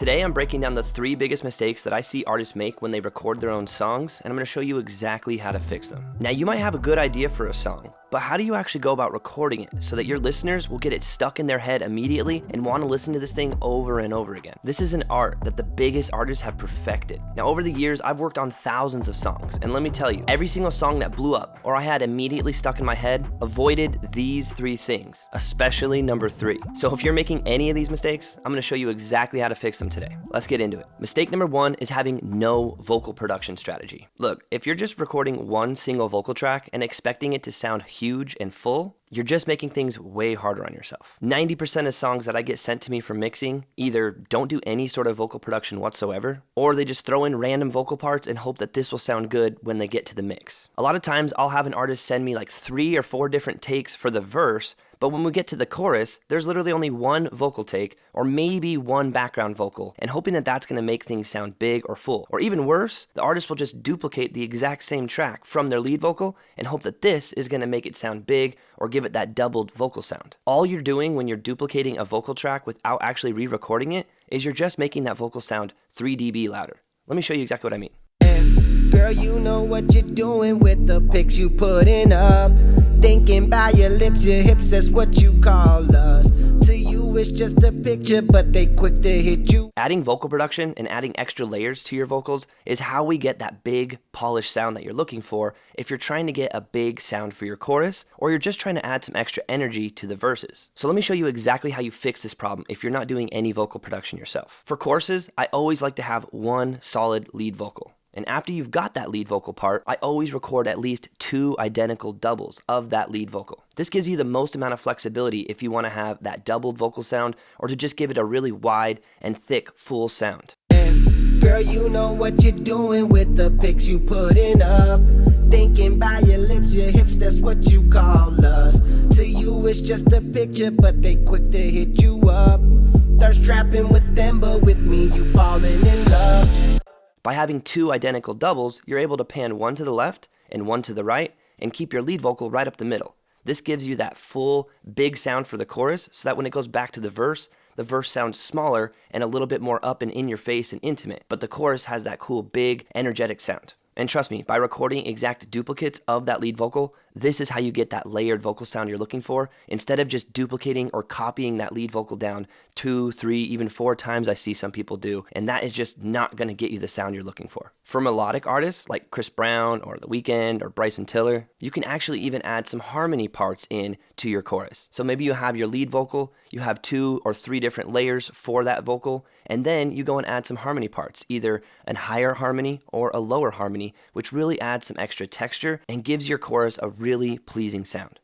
Today I'm breaking down the 3 biggest mistakes that I see artists make when they record their own songs, and I'm going to show you exactly how to fix them. Now you might have a good idea for a song, but how do you actually go about recording it so that your listeners will get it stuck in their head immediately and want to listen to this thing over and over again? This is an art that the biggest artists have perfected. Now over the years I've worked on thousands of songs, and let me tell you, every single song that blew up or I had immediately stuck in my head avoided these 3 things, especially number 3. So if you're making any of these mistakes, I'm going to show you exactly how to fix them today. Let's get into it. Mistake number 1 is having no vocal production strategy. Look, if you're just recording one single vocal track and expecting it to sound huge and full, you're just making things way harder on yourself. 90% of songs that I get sent to me for mixing either don't do any sort of vocal production whatsoever, or they just throw in random vocal parts and hope that this will sound good when they get to the mix. A lot of times I'll have an artist send me like 3 or 4 different takes for the verse, but when we get to the chorus, there's literally only one vocal take or maybe one background vocal, and hoping that that's gonna make things sound big or full. Or even worse, the artist will just duplicate the exact same track from their lead vocal and hope that this is gonna make it sound big or give it that doubled vocal sound. All you're doing when you're duplicating a vocal track without actually re-recording it is you're just making that vocal sound 3 dB louder. Let me show you exactly what I mean. Girl, you know what you're doing with the pics you putting up. Thinking by your lips, your hips, that's what you call us. To you it's just a picture, but they quick to hit you. Adding vocal production and adding extra layers to your vocals is how we get that big, polished sound that you're looking for if you're trying to get a big sound for your chorus, or you're just trying to add some extra energy to the verses. So let me show you exactly how you fix this problem if you're not doing any vocal production yourself. For choruses, I always like to have one solid lead vocal. And after you've got that lead vocal part, I always record at least 2 identical doubles of that lead vocal. This gives you the most amount of flexibility if you want to have that doubled vocal sound or to just give it a really wide and thick full sound. Girl, you know what you're doing with the pics you putting up. Thinking by your lips, your hips, that's what you call us. To you it's just a picture, but they quick to hit you up. Thirst trapping with them, but with me you falling in love. By having 2 identical doubles, you're able to pan one to the left and one to the right and keep your lead vocal right up the middle. This gives you that full, big sound for the chorus so that when it goes back to the verse sounds smaller and a little bit more up and in your face and intimate, but the chorus has that cool, big, energetic sound. And trust me, by recording exact duplicates of that lead vocal, this is how you get that layered vocal sound you're looking for, instead of just duplicating or copying that lead vocal down 2, 3, even 4 times I see some people do, and that is just not going to get you the sound you're looking for. For melodic artists like Chris Brown or The Weeknd or Bryson Tiller, you can actually even add some harmony parts in to your chorus. So maybe you have your lead vocal, you have 2 or 3 different layers for that vocal, and then you go and add some harmony parts, either a higher harmony or a lower harmony, which really adds some extra texture and gives your chorus a really pleasing sound.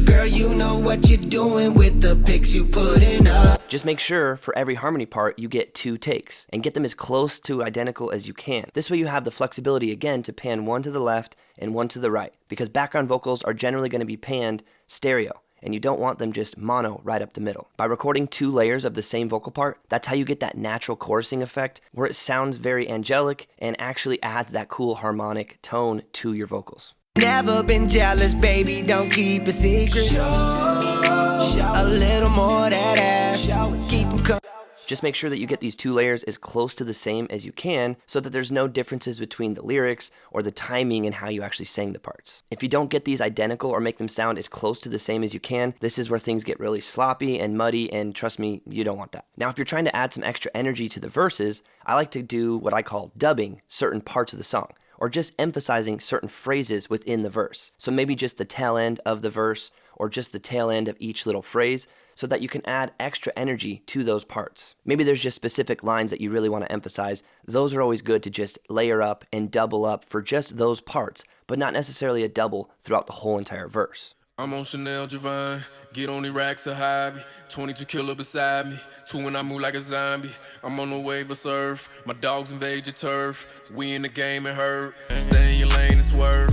Girl, you know what you're doing with the pics you putting up. Just make sure for every harmony part you get 2 takes and get them as close to identical as you can. This way you have the flexibility again to pan one to the left and one to the right, because background vocals are generally going to be panned stereo, and you don't want them just mono right up the middle. By recording 2 layers of the same vocal part, that's how you get that natural chorusing effect where it sounds very angelic and actually adds that cool harmonic tone to your vocals. Never been jealous, baby, don't keep a secret. Show a little more that ass. Keep 'em coming. Just make sure that you get these 2 layers as close to the same as you can so that there's no differences between the lyrics or the timing and how you actually sang the parts. If you don't get these identical or make them sound as close to the same as you can, this is where things get really sloppy and muddy, and trust me, you don't want that. Now, if you're trying to add some extra energy to the verses, I like to do what I call dubbing certain parts of the song, or just emphasizing certain phrases within the verse. So maybe just the tail end of the verse or just the tail end of each little phrase so that you can add extra energy to those parts. Maybe there's just specific lines that you really want to emphasize. Those are always good to just layer up and double up for just those parts, but not necessarily a double throughout the whole entire verse. I'm on Chanel Javon, get on the racks a hobby, 22 killer beside me, 2 when I move like a zombie, I'm on the wave of surf, my dogs invade your turf, we in the game and hurt, stay in your lane and swerve.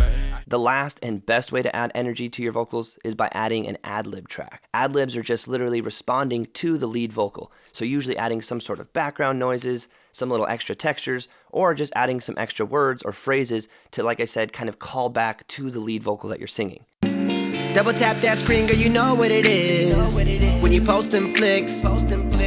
The last and best way to add energy to your vocals is by adding an ad-lib track. Ad-libs are just literally responding to the lead vocal, so usually adding some sort of background noises, some little extra textures, or just adding some extra words or phrases to, like I said, kind of call back to the lead vocal that you're singing. Double tap that screen, girl, you know what it is. When you post them flicks,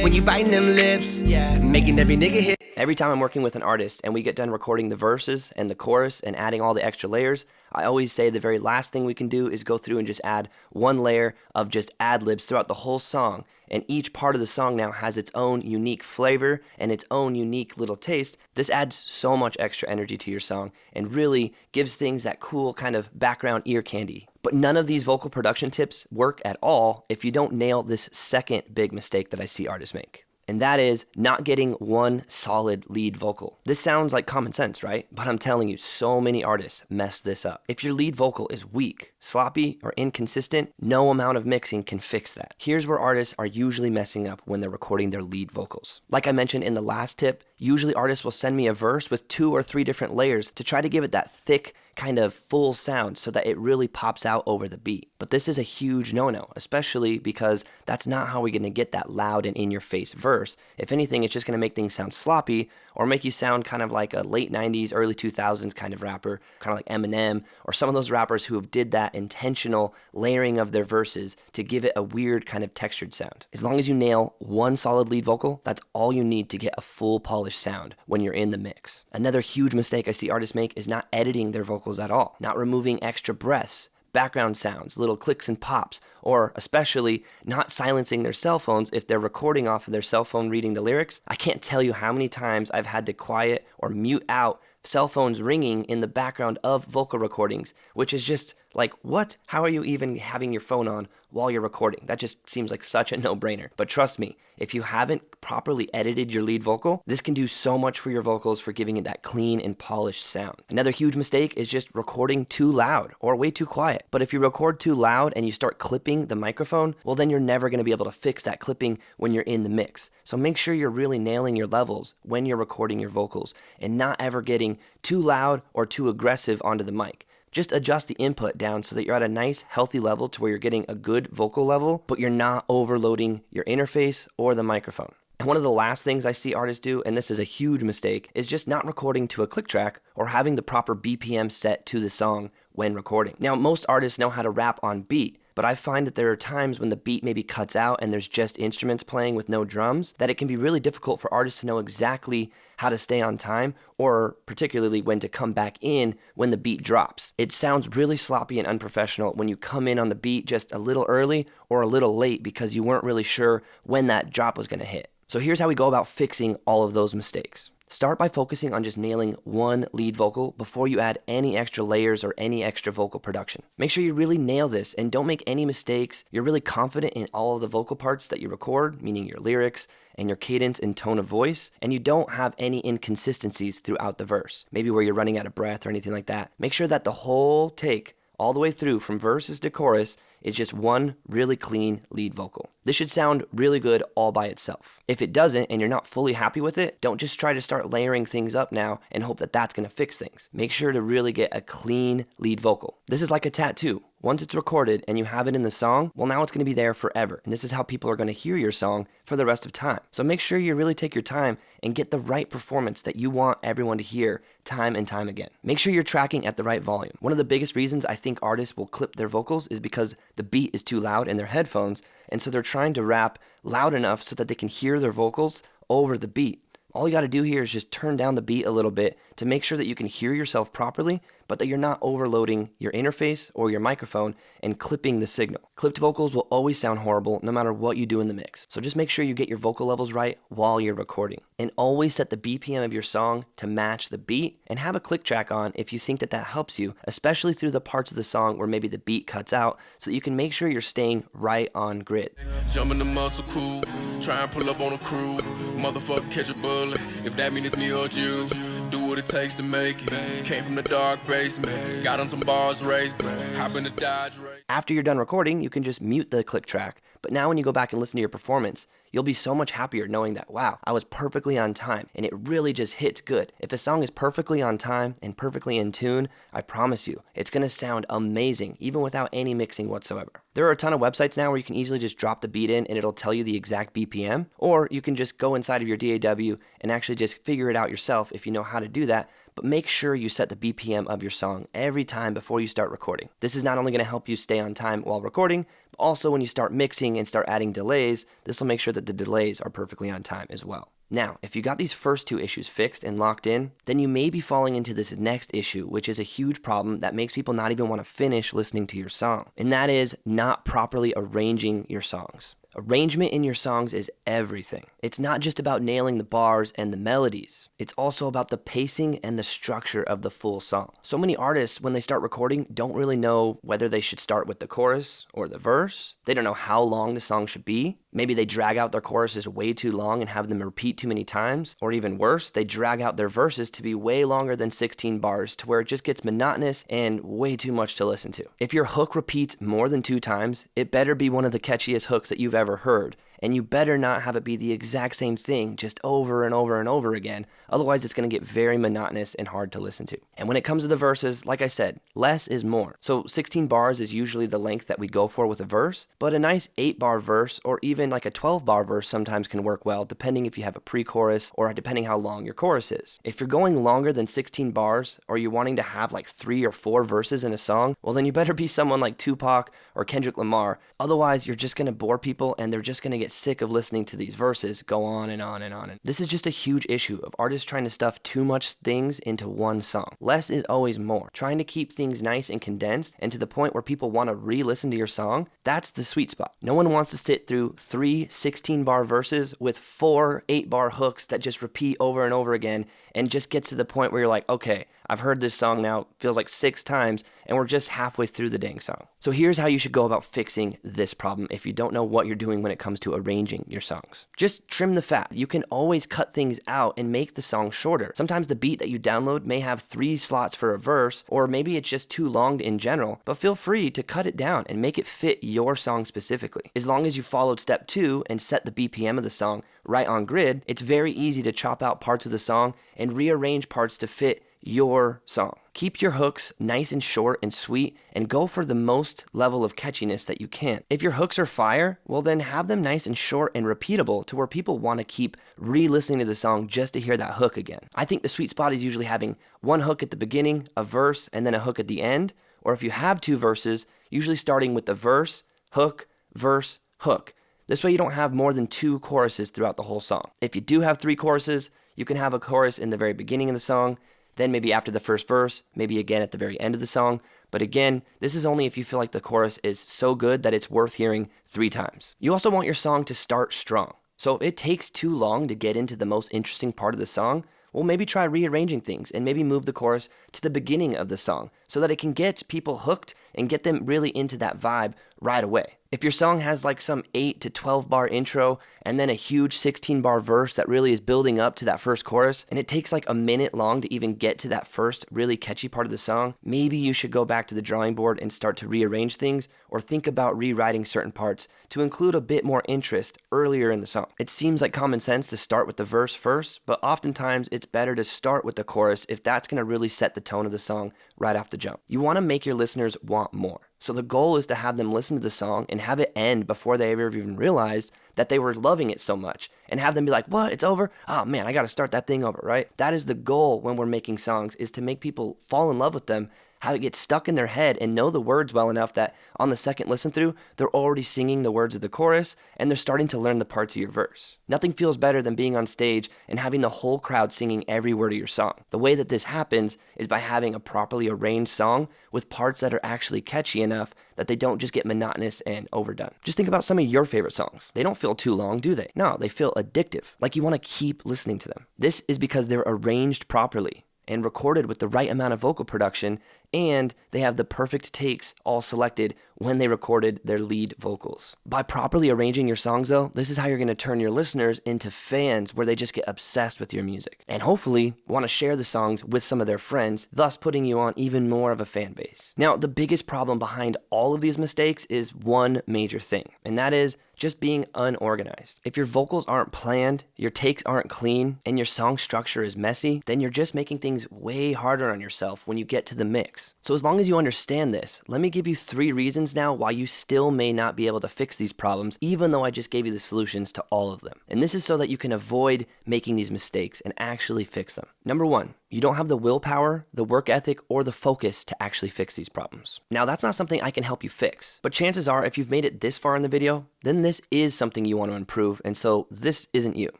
When you biting them lips, making every nigga hit. Every time I'm working with an artist and we get done recording the verses and the chorus and adding all the extra layers, I always say the very last thing we can do is go through and just add one layer of just ad-libs throughout the whole song. And each part of the song now has its own unique flavor and its own unique little taste. This adds so much extra energy to your song and really gives things that cool kind of background ear candy. But none of these vocal production tips work at all if you don't nail this second big mistake that I see artists make. And that is not getting one solid lead vocal. This sounds like common sense, right? But I'm telling you, so many artists mess this up. If your lead vocal is weak, sloppy, or inconsistent, no amount of mixing can fix that. Here's where artists are usually messing up when they're recording their lead vocals. Like I mentioned in the last tip, usually artists will send me a verse with 2 or 3 different layers to try to give it that thick, kind of full sound so that it really pops out over the beat. But this is a huge no-no, especially because that's not how we're going to get that loud and in-your-face verse. If anything, it's just going to make things sound sloppy or make you sound kind of like a late 90s, early 2000s kind of rapper, kind of like Eminem, or some of those rappers who have did that intentional layering of their verses to give it a weird kind of textured sound. As long as you nail one solid lead vocal, that's all you need to get a full polished sound when you're in the mix. Another huge mistake I see artists make is not editing their vocals at all, not removing extra breaths, background sounds, little clicks and pops, or especially not silencing their cell phones if they're recording off of their cell phone reading the lyrics. I can't tell you how many times I've had to quiet or mute out cell phones ringing in the background of vocal recordings, which is just like, what? How are you even having your phone on while you're recording? That just seems like such a no-brainer. But trust me, if you haven't properly edited your lead vocal, this can do so much for your vocals for giving it that clean and polished sound. Another huge mistake is just recording too loud or way too quiet. But if you record too loud and you start clipping the microphone, well, then you're never going to be able to fix that clipping when you're in the mix. So make sure you're really nailing your levels when you're recording your vocals and not ever getting too loud or too aggressive onto the mic. Just adjust the input down so that you're at a nice, healthy level to where you're getting a good vocal level, but you're not overloading your interface or the microphone. And one of the last things I see artists do, and this is a huge mistake, is just not recording to a click track or having the proper BPM set to the song when recording. Now, most artists know how to rap on beat, but I find that there are times when the beat maybe cuts out and there's just instruments playing with no drums, that it can be really difficult for artists to know exactly how to stay on time, or particularly when to come back in when the beat drops. It sounds really sloppy and unprofessional when you come in on the beat just a little early or a little late because you weren't really sure when that drop was going to hit. So here's how we go about fixing all of those mistakes. Start by focusing on just nailing one lead vocal before you add any extra layers or any extra vocal production. Make sure you really nail this and don't make any mistakes. You're really confident in all of the vocal parts that you record, meaning your lyrics and your cadence and tone of voice, and you don't have any inconsistencies throughout the verse, maybe where you're running out of breath or anything like that. Make sure that the whole take, all the way through from verses to chorus, is just one really clean lead vocal. This should sound really good all by itself. If it doesn't and you're not fully happy with it, don't just try to start layering things up now and hope that that's going to fix things. Make sure to really get a clean lead vocal. This is like a tattoo. Once it's recorded and you have it in the song, well, now it's going to be there forever. And this is how people are going to hear your song for the rest of time. So make sure you really take your time and get the right performance that you want everyone to hear time and time again. Make sure you're tracking at the right volume. One of the biggest reasons I think artists will clip their vocals is because the beat is too loud in their headphones, and so they're trying to rap loud enough so that they can hear their vocals over the beat. All you got to do here is just turn down the beat a little bit to make sure that you can hear yourself properly, but that you're not overloading your interface or your microphone and clipping the signal. Clipped vocals will always sound horrible no matter what you do in the mix. So just make sure you get your vocal levels right while you're recording. And always set the BPM of your song to match the beat, and have a click track on if you think that that helps you, especially through the parts of the song where maybe the beat cuts out, so that you can make sure you're staying right on grid. Jumping the muscle cool, try and pull up on a crew. Motherfucker catch a bullet, if that means it's me or you. Do what it takes to make it. Came from the dark basement, got on some bars raised, hop in the Dodge race. After you're done recording, you can just mute the click track. But now when you go back and listen to your performance, you'll be so much happier knowing that, wow, I was perfectly on time and it really just hits good. If a song is perfectly on time and perfectly in tune, I promise you, it's going to sound amazing even without any mixing whatsoever. There are a ton of websites now where you can easily just drop the beat in and it'll tell you the exact BPM, or you can just go inside of your DAW and actually just figure it out yourself if you know how to do that but make sure you set the BPM of your song every time before you start recording. This is not only going to help you stay on time while recording, but also when you start mixing and start adding delays, this will make sure that the delays are perfectly on time as well. Now, if you got these first two issues fixed and locked in, then you may be falling into this next issue, which is a huge problem that makes people not even want to finish listening to your song. And that is not properly arranging your songs. Arrangement in your songs is everything. It's not just about nailing the bars and the melodies. It's also about the pacing and the structure of the full song. So many artists, when they start recording, don't really know whether they should start with the chorus or the verse. They don't know how long the song should be. Maybe they drag out their choruses way too long and have them repeat too many times. Or even worse, they drag out their verses to be way longer than 16 bars to where it just gets monotonous and way too much to listen to. If your hook repeats more than 2 times, it better be one of the catchiest hooks that you've ever heard. And you better not have it be the exact same thing just over and over and over again. Otherwise, it's going to get very monotonous and hard to listen to. And when it comes to the verses, like I said, less is more. So 16 bars is usually the length that we go for with a verse, but a nice 8-bar verse or even like a 12-bar verse sometimes can work well, depending if you have a pre-chorus or depending how long your chorus is. If you're going longer than 16 bars or you're wanting to have like 3 or 4 verses in a song, well then you better be someone like Tupac or Kendrick Lamar. Otherwise, you're just going to bore people and they're just going to get sick of listening to these verses go on and on and on. And this is just a huge issue of artists trying to stuff too much things into one song. Less is always more. Trying to keep things nice and condensed and to the point where people want to re-listen to your song, that's the sweet spot. No one wants to sit through 3 16-bar verses with 4 8-bar hooks that just repeat over and over again and just gets to the point where you're like, okay, I've heard this song now, feels like 6 times, and we're just halfway through the dang song. So here's how you should go about fixing this problem if you don't know what you're doing when it comes to arranging your songs. Just trim the fat. You can always cut things out and make the song shorter. Sometimes the beat that you download may have 3 slots for a verse, or maybe it's just too long in general, but feel free to cut it down and make it fit your song specifically. As long as you followed step 2 and set the BPM of the song right on grid, it's very easy to chop out parts of the song and rearrange parts to fit your song. Keep your hooks nice and short and sweet and go for the most level of catchiness that you can. If your hooks are fire, well then have them nice and short and repeatable to where people want to keep re-listening to the song just to hear that hook again. I think the sweet spot is usually having one hook at the beginning, a verse, and then a hook at the end. Or if you have 2 verses, usually starting with the verse, hook, hook. This way you don't have more than 2 choruses throughout the whole song. If you do have 3 choruses, you can have a chorus in the very beginning of the song, then maybe after the first verse, maybe again at the very end of the song. But again, this is only if you feel like the chorus is so good that it's worth hearing 3 times. You also want your song to start strong. So if it takes too long to get into the most interesting part of the song, well, maybe try rearranging things and maybe move the chorus to the beginning of the song so that it can get people hooked and get them really into that vibe right away. If your song has like some 8 to 12 bar intro and then a huge 16 bar verse that really is building up to that first chorus, and it takes like a minute long to even get to that first really catchy part of the song, maybe you should go back to the drawing board and start to rearrange things or think about rewriting certain parts to include a bit more interest earlier in the song. It seems like common sense to start with the verse first, but oftentimes it's better to start with the chorus if that's going to really set the tone of the song right off the jump. You want to make your listeners want more. So the goal is to have them listen to the song and have it end before they ever even realized that they were loving it so much, and have them be like, what, it's over? Oh man, I got to start that thing over, right? That is the goal when we're making songs, is to make people fall in love with them, have it get stuck in their head and know the words well enough that on the second listen through, they're already singing the words of the chorus and they're starting to learn the parts of your verse. Nothing feels better than being on stage and having the whole crowd singing every word of your song. The way that this happens is by having a properly arranged song with parts that are actually catchy enough that they don't just get monotonous and overdone. Just think about some of your favorite songs. They don't feel too long, do they? No, they feel addictive, like you want to keep listening to them. This is because they're arranged properly and recorded with the right amount of vocal production, and they have the perfect takes all selected when they recorded their lead vocals. By properly arranging your songs though, this is how you're going to turn your listeners into fans where they just get obsessed with your music and hopefully want to share the songs with some of their friends, thus putting you on even more of a fan base. Now, the biggest problem behind all of these mistakes is one major thing, and that is just being unorganized. If your vocals aren't planned, your takes aren't clean, and your song structure is messy, then you're just making things way harder on yourself when you get to the mix. fix. So as long as you understand this, let me give you 3 reasons now why you still may not be able to fix these problems, even though I just gave you the solutions to all of them. And this is so that you can avoid making these mistakes and actually fix them. Number 1, you don't have the willpower, the work ethic, or the focus to actually fix these problems. Now, that's not something I can help you fix, but chances are if you've made it this far in the video, then this is something you want to improve, and so this isn't you.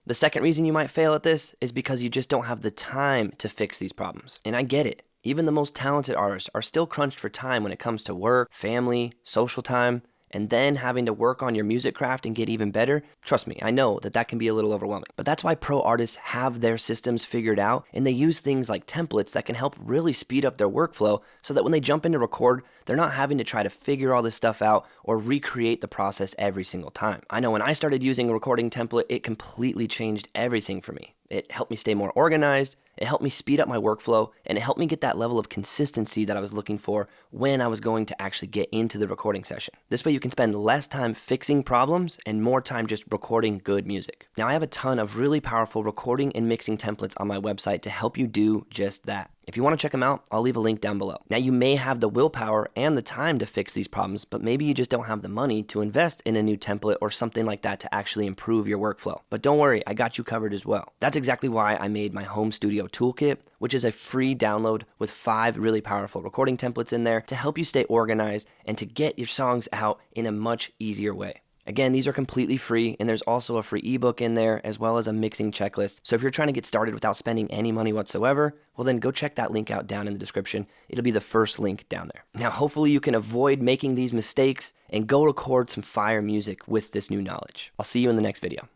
The second reason you might fail at this is because you just don't have the time to fix these problems. And I get it. Even the most talented artists are still crunched for time when it comes to work, family, social time, and then having to work on your music craft and get even better. Trust me, I know that can be a little overwhelming. But that's why pro artists have their systems figured out, and they use things like templates that can help really speed up their workflow so that when they jump in to record, they're not having to try to figure all this stuff out or recreate the process every single time. I know when I started using a recording template, it completely changed everything for me. It helped me stay more organized, it helped me speed up my workflow, and it helped me get that level of consistency that I was looking for when I was going to actually get into the recording session. This way you can spend less time fixing problems and more time just recording good music. Now I have a ton of really powerful recording and mixing templates on my website to help you do just that. If you want to check them out, I'll leave a link down below. Now you may have the willpower and the time to fix these problems, but maybe you just don't have the money to invest in a new template or something like that to actually improve your workflow. But don't worry, I got you covered as well. That's exactly why I made my home studio toolkit, which is a free download with 5 really powerful recording templates in there to help you stay organized and to get your songs out in a much easier way. Again, these are completely free, and there's also a free ebook in there as well as a mixing checklist. So if you're trying to get started without spending any money whatsoever, well then go check that link out down in the description. It'll be the first link down there. Now hopefully you can avoid making these mistakes and go record some fire music with this new knowledge. I'll see you in the next video.